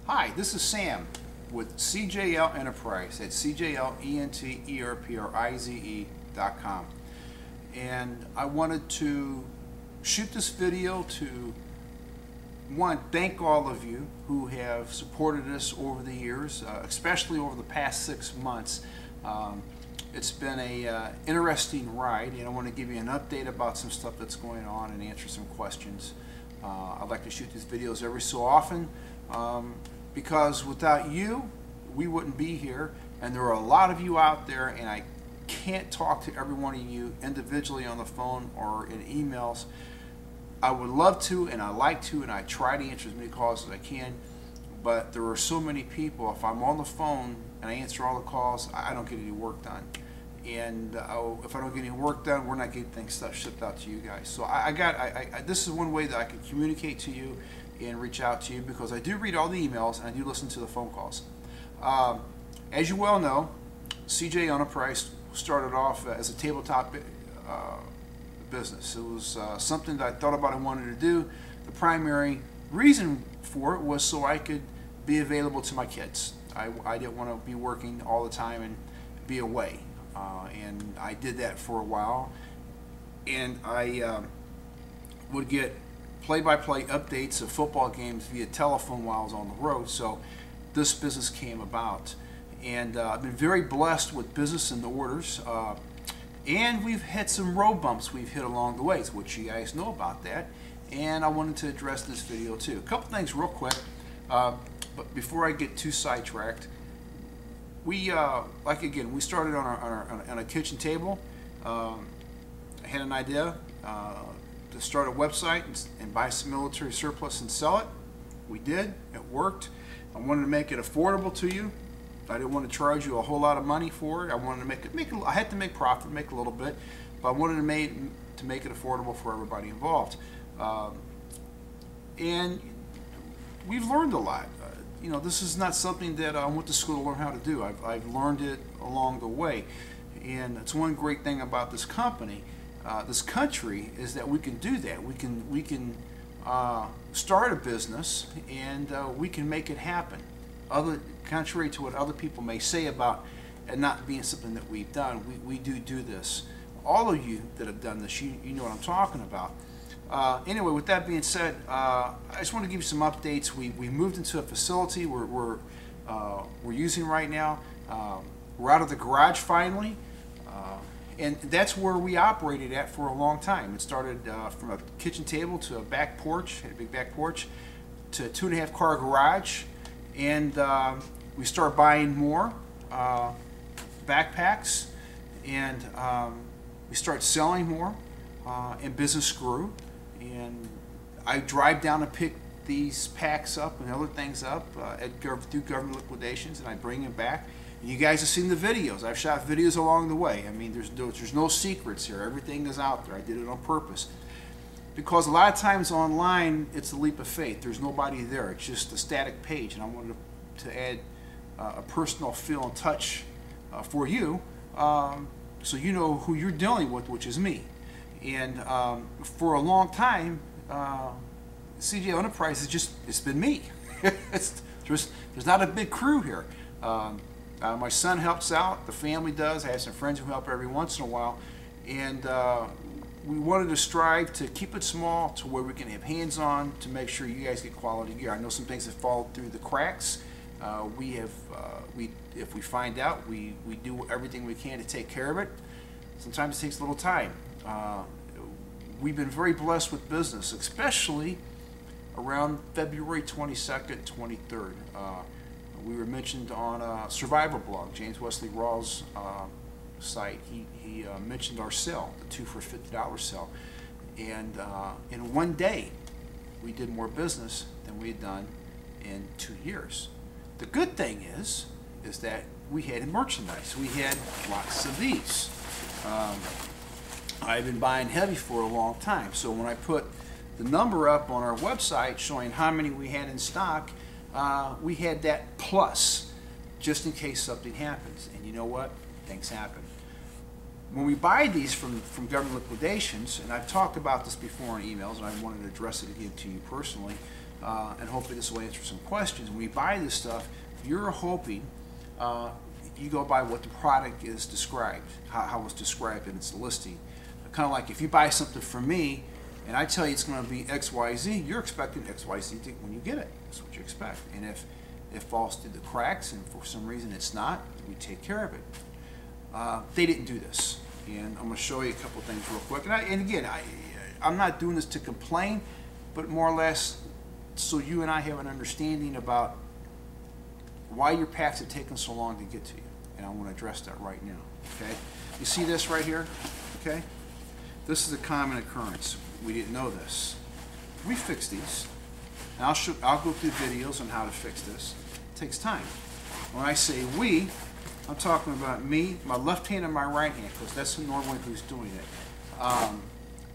Hi, this is Sam with CJL Enterprise at CJL Enterprize.com. And I wanted to shoot this video to, one, thank all of you who have supported us over the years, especially over the past 6 months. It's been a interesting ride, and I want to give you an update about some stuff that's going on and answer some questions. I'd like to shoot these videos every so often because without you, we wouldn't be here, and there are a lot of you out there, and I can't talk to every one of you individually on the phone or in emails. I would love to, and I like to, and I try to answer as many calls as I can, but there are so many people. If I'm on the phone and I answer all the calls, I don't get any work done. And if I don't get any work done, we're not getting things shipped out to you guys. So this is one way that I can communicate to you and reach out to you, because I do read all the emails and I do listen to the phone calls. As you well know, CJL Enterprise started off as a tabletop business. It was something that I thought about and wanted to do. The primary reason for it was so I could be available to my kids. I didn't want to be working all the time and be away. And I did that for a while, and I would get play-by-play updates of football games via telephone while I was on the road. So this business came about, and I've been very blessed with business and the orders, and we've had some road bumps we've hit along the way, which you guys know about that, and I wanted to address this video too. A couple things real quick, but before I get too sidetracked, we we started on a kitchen table. I had an idea to start a website and buy some military surplus and sell it. We did. It worked. I wanted to make it affordable to you. I didn't want to charge you a whole lot of money for it. I wanted to make it. I had to make profit, make a little bit, but I wanted to make it affordable for everybody involved. And we've learned a lot. You know, this is not something that I went to school to learn how to do. I've learned it along the way, and it's one great thing about this company, this country, is that we can do that. We can start a business, and we can make it happen. Contrary to what other people may say about it not being something that we've done, we do this. All of you that have done this, you know what I'm talking about. Anyway, with that being said, I just want to give you some updates. We moved into a facility we're using right now. We're out of the garage finally, and that's where we operated at for a long time. It started from a kitchen table to a back porch, had a big back porch, to a 2.5 car garage, and we started buying more backpacks, and we started selling more, and business grew. And I drive down and pick these packs up and other things up through government liquidations, and I bring them back. And you guys have seen the videos. I've shot videos along the way. I mean, there's no secrets here. Everything is out there. I did it on purpose, because a lot of times online it's a leap of faith. There's nobody there. It's just a static page, and I wanted to add a personal feel and touch for you, so you know who you're dealing with, which is me. And for a long time, CJL Enterprise it's been me. There's not a big crew here. My son helps out, the family does. I have some friends who help every once in a while, and we wanted to strive to keep it small to where we can have hands-on to make sure you guys get quality gear. I know some things have fallen through the cracks. If we find out, we do everything we can to take care of it. Sometimes it takes a little time. We've been very blessed with business, especially around February 22nd, 23rd. We were mentioned on a Survivor blog, James Wesley Rawls' site. He mentioned our sale, the 2 for $50 sale. And in one day, we did more business than we had done in 2 years. The good thing is that we had merchandise. We had lots of these. I've been buying heavy for a long time, so when I put the number up on our website showing how many we had in stock, we had that plus, just in case something happens. And you know what? Things happen. When we buy these from government liquidations, and I've talked about this before in emails, and I wanted to address it again to you personally, and hopefully this will answer some questions. When you buy this stuff, you're hoping you go by what the product is described, how it's described in its listing. Kind of like if you buy something from me and I tell you it's going to be XYZ, you're expecting XYZ when you get it. That's what you expect. And if it falls through the cracks and for some reason it's not, we take care of it. They didn't do this. And I'm going to show you a couple things real quick. And again, I'm not doing this to complain, but more or less so you and I have an understanding about why your packs have taken so long to get to you. And I want to address that right now. Okay? You see this right here? Okay? This is a common occurrence. We didn't know this. We fix these. And I'll go through videos on how to fix this. It takes time. When I say we, I'm talking about me, my left hand and my right hand, because that's normally who's doing it.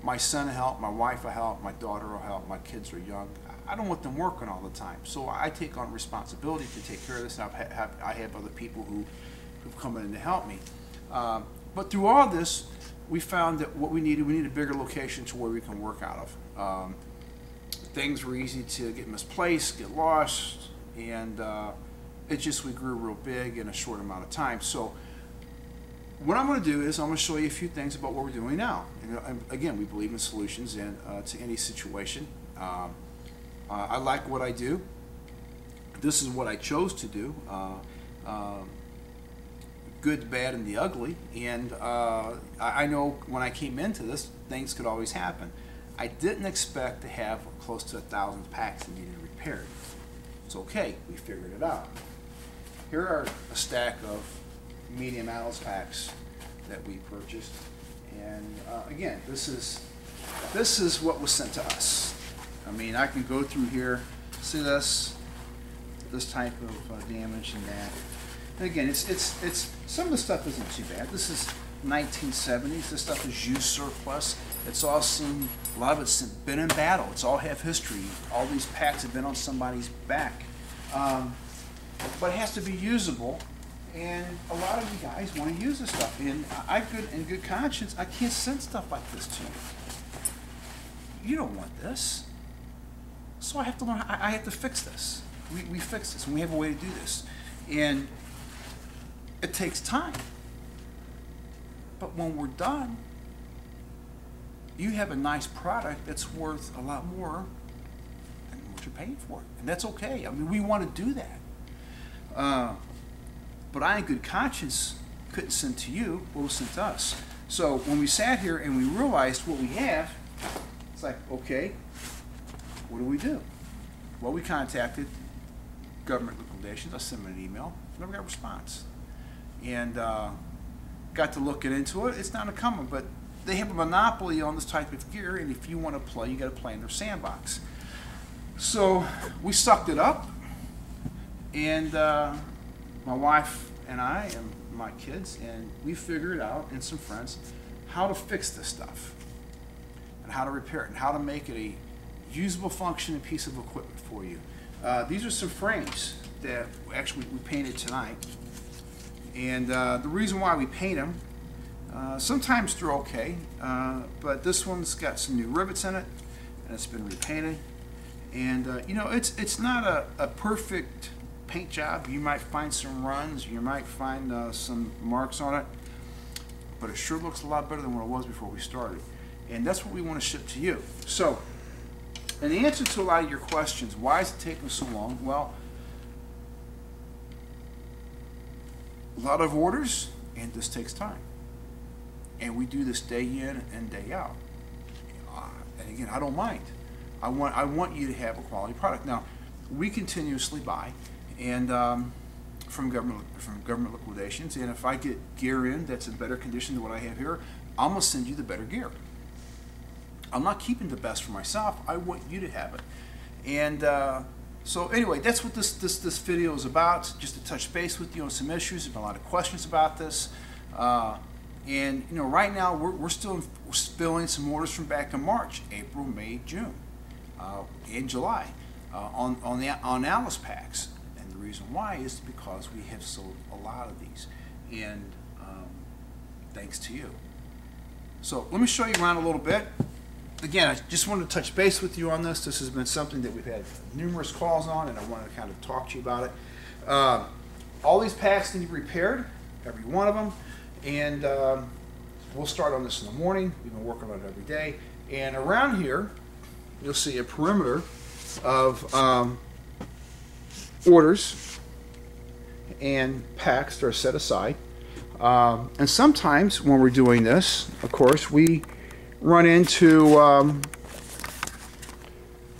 My son will help, my wife will help, my daughter will help, my kids are young. I don't want them working all the time. So I take on responsibility to take care of this. And I have other people who've come in to help me. But through all this, we found that what we need a bigger location to where we can work out of. Things were easy to get misplaced, get lost, and we grew real big in a short amount of time. So what I'm going to do is I'm going to show you a few things about what we're doing now. And again, we believe in solutions and to any situation. I like what I do. This is what I chose to do. Good, bad, and the ugly. And I know when I came into this, things could always happen. I didn't expect to have close to 1,000 packs that needed repaired. It's okay, we figured it out. Here are a stack of medium Alice packs that we purchased. And again, this is what was sent to us. I mean, I can go through here, see this type of damage and that. And again, it's some of the stuff isn't too bad. This is 1970s. This stuff is used surplus. It's all seen, a lot of it's been in battle. It's all have history. All these packs have been on somebody's back. But it has to be usable. And a lot of you guys want to use this stuff. And in good conscience, I can't send stuff like this to you. You don't want this. So I have to learn, I have to fix this. We fix this, and we have a way to do this. And it takes time. But when we're done, you have a nice product that's worth a lot more than what you're paying for. And that's okay. I mean, we want to do that. But I, in good conscience, couldn't send to you what was sent to us. So when we sat here and we realized what we have, it's like, okay, what do? Well, we contacted government liquidations. I sent them an email. Never got a response. And got to looking into it. It's not uncommon, but they have a monopoly on this type of gear, and if you want to play, you got to play in their sandbox. So we sucked it up, and my wife and I and my kids, and we figured out, and some friends, how to fix this stuff, and how to repair it, and how to make it a usable functioning piece of equipment for you. These are some frames that actually we painted tonight. And the reason why we paint them, sometimes they're okay, but this one's got some new rivets in it, and it's been repainted. And you know, it's not a perfect paint job. You might find some runs, you might find some marks on it, but it sure looks a lot better than what it was before we started. And that's what we want to ship to you. So, in the answer to a lot of your questions, why is it taking so long? Well, a lot of orders, and this takes time. And we do this day in and day out. And again, I don't mind. I want you to have a quality product. Now, we continuously buy, and from government liquidations. And if I get gear in that's in better condition than what I have here, I'm gonna send you the better gear. I'm not keeping the best for myself. I want you to have it. And so anyway, that's what this video is about, just to touch base with you on some issues. There's been a lot of questions about this. And you know, right now we're still filling some orders from back in March, April, May, June, and July on Alice packs. And the reason why is because we have sold a lot of these, and thanks to you. So let me show you around a little bit. again, I just wanted to touch base with you on this. This has been something that we've had numerous calls on, and I wanted to kind of talk to you about it. All these packs need to be repaired, every one of them, and we'll start on this in the morning. We've been working on it every day. And around here, you'll see a perimeter of orders and packs that are set aside. And sometimes when we're doing this, of course, we run into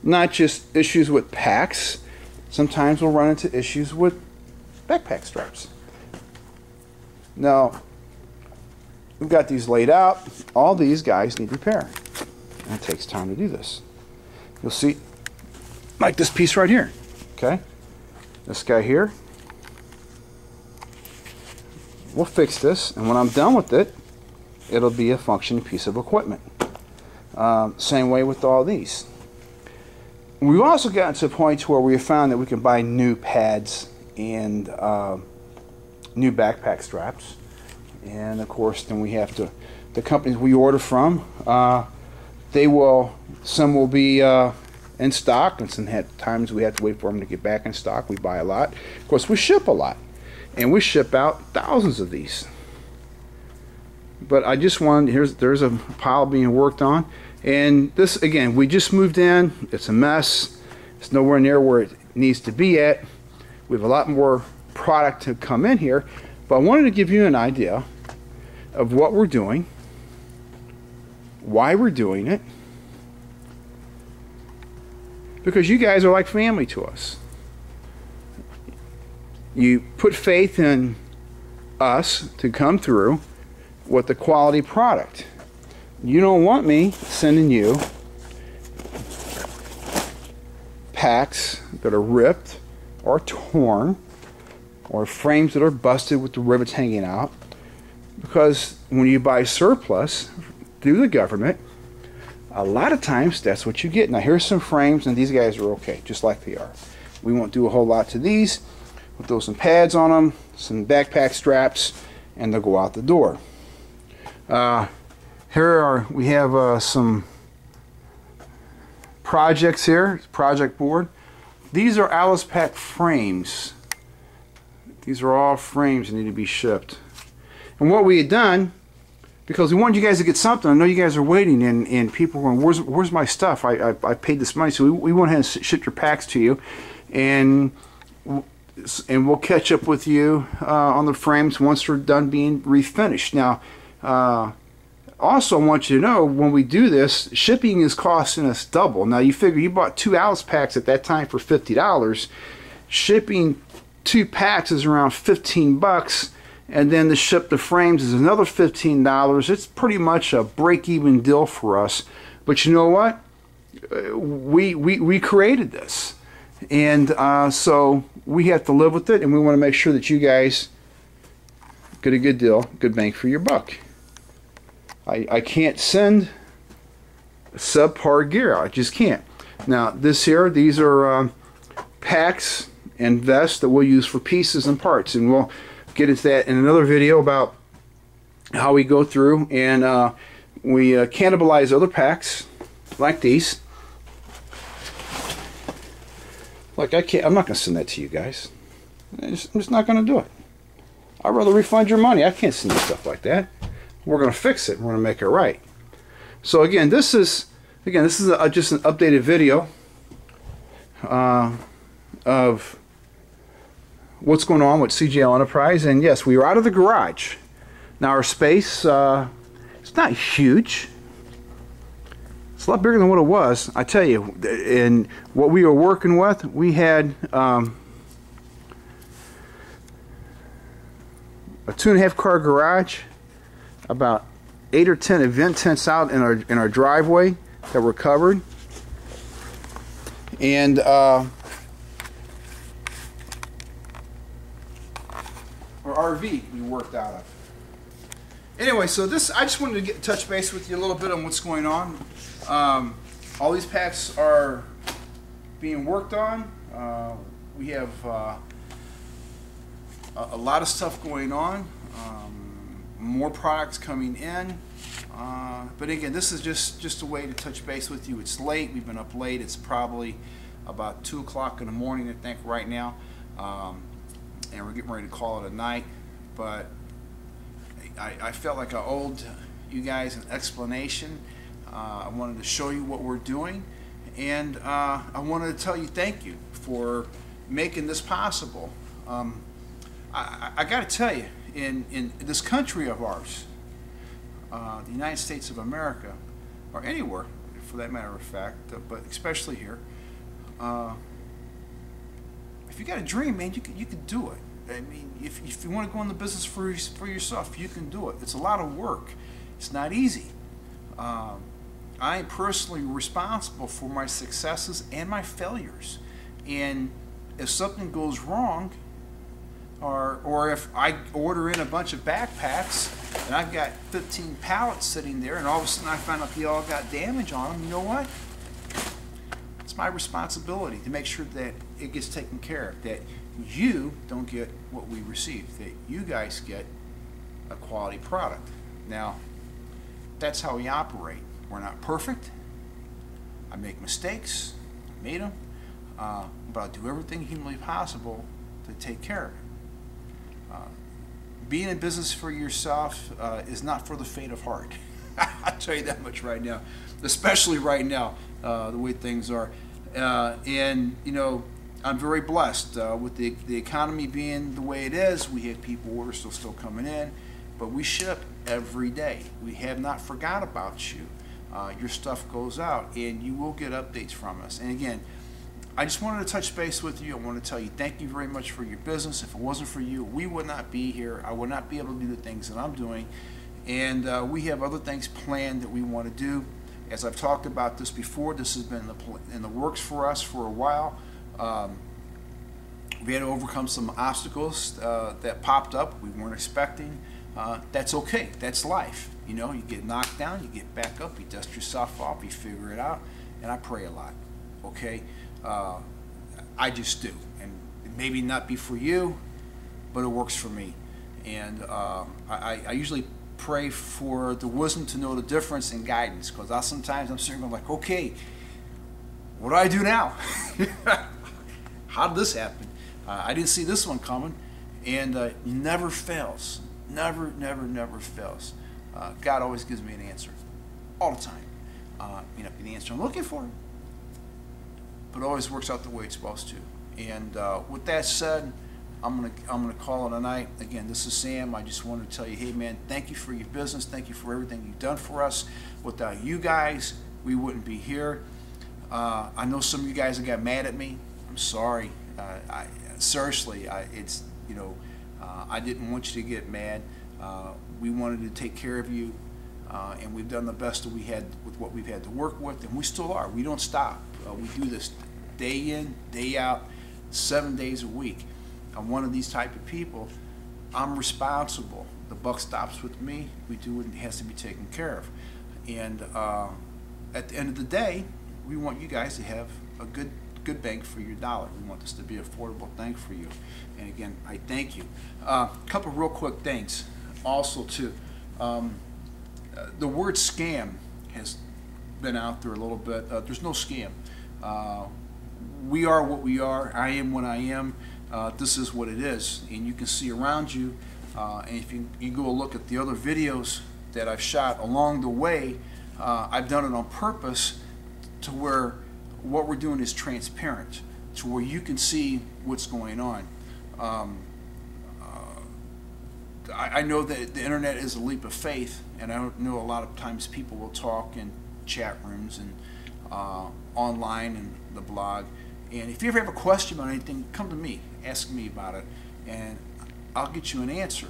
not just issues with packs. Sometimes we'll run into issues with backpack straps. Now, we've got these laid out. All these guys need repair. And it takes time to do this. You'll see, like this piece right here. Okay? This guy here. We'll fix this, and when I'm done with it, it'll be a functioning piece of equipment. Same way with all these. We've also gotten to a point where we have found that we can buy new pads and new backpack straps. And of course, then we have to, the companies we order from, they will, some will be in stock, and some times we have to wait for them to get back in stock. We buy a lot. Of course, we ship a lot, and we ship out thousands of these. But I just wanted, there's a pile being worked on, and this, again, we just moved in. It's a mess. It's nowhere near where it needs to be at. We have a lot more product to come in here, but I wanted to give you an idea of what we're doing, why we're doing it, because you guys are like family to us. You put faith in us to come through with the quality product. You don't want me sending you packs that are ripped or torn, or frames that are busted with the rivets hanging out, because when you buy surplus through the government, a lot of times that's what you get. Now here's some frames, and these guys are okay, just like they are. We won't do a whole lot to these. We'll throw some pads on them, some backpack straps, and they'll go out the door. We have some projects here, project board. These are Alice Pack frames. These are all frames that need to be shipped. And what we had done, because we wanted you guys to get something, I know you guys are waiting, and people are going, where's my stuff? I paid this money, so we went ahead and shipped your packs to you, and we'll catch up with you on the frames once they're done being refinished. Now, also I want you to know, when we do this, shipping is costing us double. Now you figure you bought 2 Alice packs at that time for $50. Shipping 2 packs is around 15 bucks, and then to ship the frames is another $15. It's pretty much a break-even deal for us. But you know what? We created this, and so we have to live with it, and we want to make sure that you guys get a good deal, good bang for your buck. I can't send subpar gear. I just can't. Now this here, these are packs and vests that we'll use for pieces and parts, and we'll get into that in another video about how we go through and we cannibalize other packs like these. Like I'm not going to send that to you guys. I'm just not going to do it. I'd rather refund your money. I can't send you stuff like that. We're going to fix it. We're going to make it right. So again, this is just an updated video of what's going on with CJL Enterprise. And yes, we are out of the garage. Now our space, it's not huge. It's a lot bigger than what it was. I tell you, in what we were working with, we had a 2.5 car garage, about 8 or 10 event tents out in our driveway that were covered, and our RV we worked out of. Anyway, so this, I just wanted to touch base with you a little bit on what's going on. All these packs are being worked on. We have a lot of stuff going on. more products coming in. But again, this is just a way to touch base with you. It's late. We've been up late. It's probably about 2 o'clock in the morning, I think, right now. And we're getting ready to call it a night. But I felt like I owed you guys an explanation. I wanted to show you what we're doing. And I wanted to tell you thank you for making this possible. I got to tell you, in this country of ours, the United States of America, or anywhere for that matter of fact, but especially here, if you got a dream, man, you can do it. I mean, if you want to go in the business for yourself, you can do it. It's a lot of work. It's not easy. I am personally responsible for my successes and my failures. And if something goes wrong, or if I order in a bunch of backpacks and I've got 15 pallets sitting there and all of a sudden I find out they all got damage on them, you know what? It's my responsibility to make sure that it gets taken care of, that you don't get what we receive, that you guys get a quality product. Now, that's how we operate. We're not perfect. I make mistakes. I made them. But I'll do everything humanly possible to take care of it. Being in business for yourself is not for the faint of heart. I'll tell you that much right now, especially right now, the way things are. And, you know, I'm very blessed with the economy being the way it is. We have people orders still coming in, but we ship every day. We have not forgot about you. Your stuff goes out, and you will get updates from us. And again, I just wanted to touch base with you. I want to tell you thank you very much for your business. If it wasn't for you, we would not be here. I would not be able to do the things that I'm doing. And we have other things planned that we want to do. As I've talked about this before, this has been in the works for us for a while. We had to overcome some obstacles that popped up we weren't expecting. That's okay. That's life. You know, you get knocked down, you get back up, you dust yourself off, you figure it out. And I pray a lot. Okay? I just do. And it maybe not be for you, but it works for me. And I usually pray for the wisdom to know the difference and guidance, because sometimes I'm sitting there like, okay, what do I do now? How did this happen? I didn't see this one coming. And never fails. Never, never, never fails. God always gives me an answer. All the time. May not be the answer I'm looking for, but it always works out the way it's supposed to. And with that said, I'm gonna call it a night. Again, this is Sam. I just wanted to tell you, hey man, thank you for your business. Thank you for everything you've done for us. Without you guys, we wouldn't be here. I know some of you guys have got mad at me. I'm sorry. Seriously, it's, you know, I didn't want you to get mad. We wanted to take care of you, and we've done the best that we had with what we've had to work with, and we still are. We don't stop. We do this day in, day out, 7 days a week. I'm one of these type of people. I'm responsible. The buck stops with me. We do what has to be taken care of. And at the end of the day, we want you guys to have a good bang for your dollar. We want this to be an affordable thing for you. And again, I thank you. A couple real quick things. Also, too, the word scam has been out there a little bit. There's no scam. We are what we are. I am what I am. This is what it is. And you can see around you, and if you go look at the other videos that I've shot along the way, I've done it on purpose to where what we're doing is transparent, to where you can see what's going on. I know that the internet is a leap of faith, and I know a lot of times people will talk in chat rooms and online and the blog. And if you ever have a question about anything, come to me, ask me about it, and I'll get you an answer.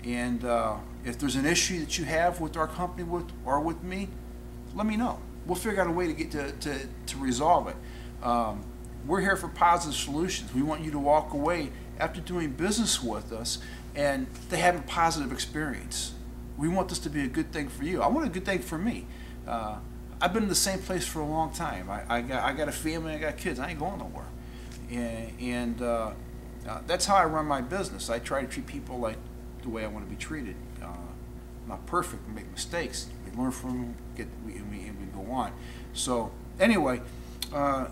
If there's an issue that you have with our company or with me, let me know. We'll figure out a way to get to resolve it. We're here for positive solutions. We want you to walk away after doing business with us and to have a positive experience. We want this to be a good thing for you. I want a good thing for me. I've been in the same place for a long time. I got a family, I got kids. I ain't going nowhere. And that's how I run my business. I try to treat people like the way I want to be treated. not perfect. We make mistakes. We learn from them, and we go on. So anyway,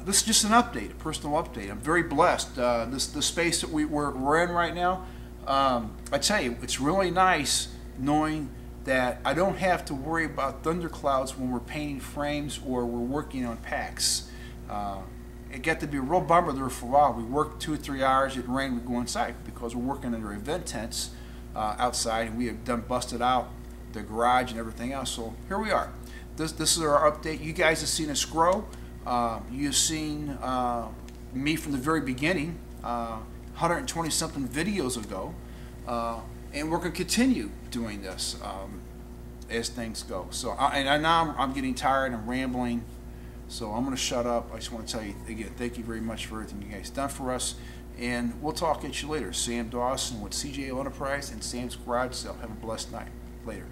this is just an update, a personal update. I'm very blessed. The space that we're in right now, I tell you, it's really nice knowing that I don't have to worry about thunderclouds when we're painting frames or we're working on packs. It got to be a real bummer there for a while. We worked 2 or 3 hours, it rained, we go inside because we're working under event tents outside, and we have done busted out the garage and everything else. So here we are. This is our update. You guys have seen us grow. You've seen me from the very beginning, 120 something videos ago. And we're going to continue doing this as things go. So, and now I'm getting tired, I'm rambling, so I'm going to shut up. I just want to tell you again, thank you very much for everything you guys done for us, and we'll talk at you later. Sam Dawson with CJL Enterprise and Sam's Garage Sale. Have a blessed night. Later.